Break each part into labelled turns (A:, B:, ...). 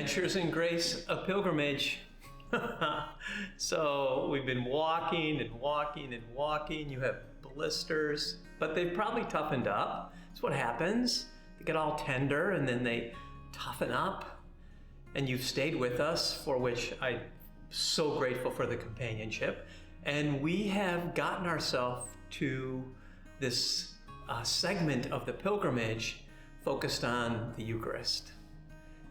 A: Adventures in Grace, a pilgrimage. So we've been walking and walking and walking. You have blisters, but they've probably toughened up. That's what happens. They get all tender and then they toughen up. And you've stayed with us, for which I'm so grateful for the companionship. And we have gotten ourselves to this segment of the pilgrimage focused on the Eucharist.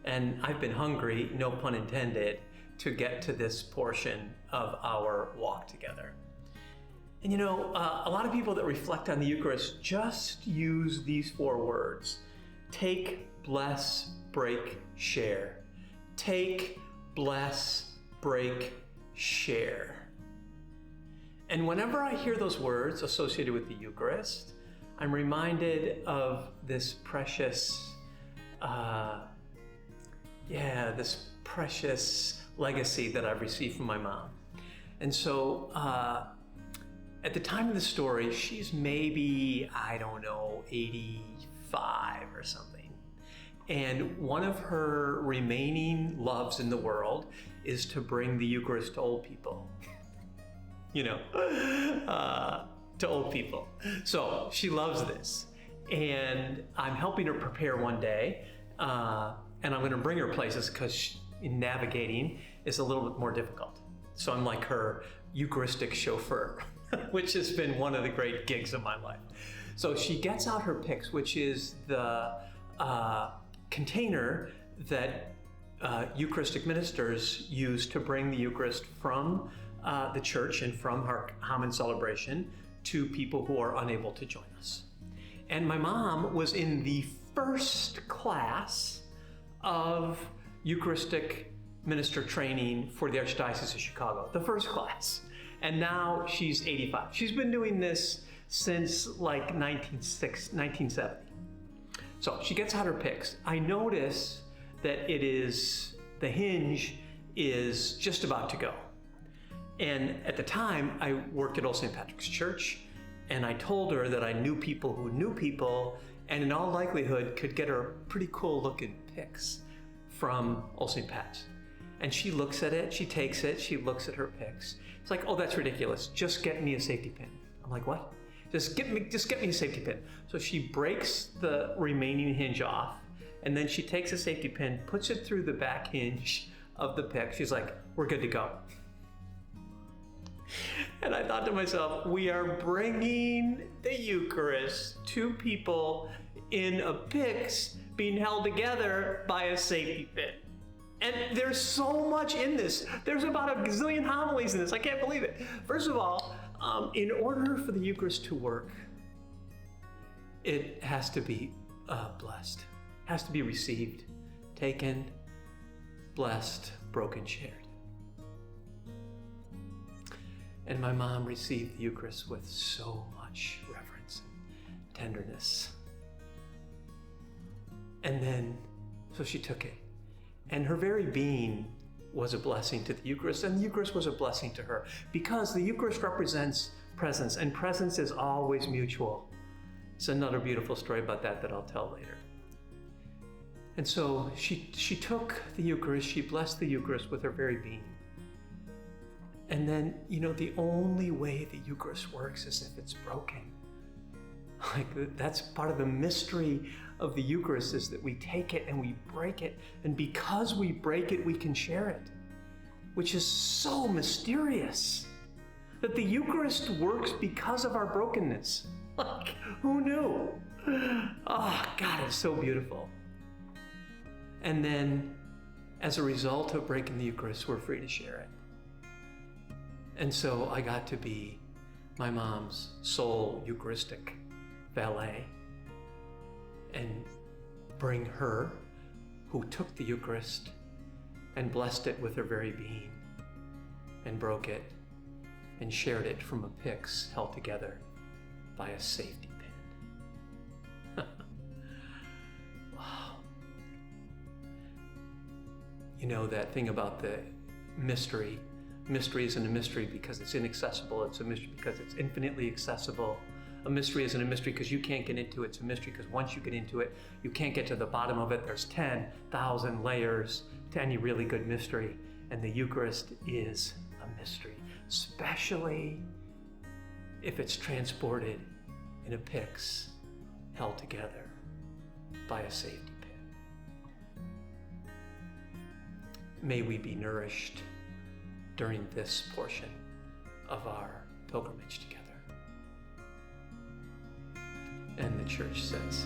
A: And I've been hungry, no pun intended, to get to this portion of our walk together. And a lot of people that reflect on the Eucharist just use these 4 words: take, bless, break, share. Take, bless, break, share. And whenever I hear those words associated with the Eucharist, I'm reminded of this precious legacy that I've received from my mom. And so at the time of the story, she's maybe, 85 or something. And one of her remaining loves in the world is to bring the Eucharist to old people. To old people. So she loves this. And I'm helping her prepare one day. And I'm going to bring her places because navigating is a little bit more difficult. So I'm like her Eucharistic chauffeur, which has been one of the great gigs of my life. So she gets out her pyx, which is the container that Eucharistic ministers use to bring the Eucharist from the church and from our common celebration to people who are unable to join us. And my mom was in the first class of Eucharistic minister training for the Archdiocese of Chicago, the first class. And now she's 85. She's been doing this since like 1970. So she gets out her pyx. I notice that the hinge is just about to go. And at the time, I worked at Old St. Patrick's Church, and I told her that I knew people who knew people, and in all likelihood could get her a pretty cool looking pyx from Old St. Pat's. And she looks at it, she takes it, she looks at her pyx. It's like, oh, that's ridiculous. Just get me a safety pin. I'm like, what? Just get me a safety pin. So she breaks the remaining hinge off, and then she takes a safety pin, puts it through the back hinge of the pyx. She's like, we're good to go. And I thought to myself, we are bringing the Eucharist to people in a pyx being held together by a safety pin. And there's so much in this. There's about a gazillion homilies in this. I can't believe it. First of all, in order for the Eucharist to work, it has to be blessed, has to be received, taken, blessed, broken, shared. And my mom received the Eucharist with so much reverence and tenderness. And then, so she took it. And her very being was a blessing to the Eucharist, and the Eucharist was a blessing to her, because the Eucharist represents presence, and presence is always mutual. It's another beautiful story about that I'll tell later. And so she took the Eucharist, she blessed the Eucharist with her very being. And then, the only way the Eucharist works is if it's broken. Like, that's part of the mystery of the Eucharist, is that we take it and we break it. And because we break it, we can share it, which is so mysterious. That the Eucharist works because of our brokenness. Like, who knew? Oh, God, it's so beautiful. And then, as a result of breaking the Eucharist, we're free to share it. And so I got to be my mom's sole Eucharistic valet and bring her, who took the Eucharist and blessed it with her very being and broke it and shared it from a pyx held together by a safety pin. Wow. That thing about the mystery. Mystery isn't a mystery because it's inaccessible. It's a mystery because it's infinitely accessible. A mystery isn't a mystery because you can't get into it. It's a mystery because once you get into it, you can't get to the bottom of it. There's 10,000 layers to any really good mystery. And the Eucharist is a mystery, especially if it's transported in a pyx held together by a safety pin. May we be nourished during this portion of our pilgrimage together. And the church says,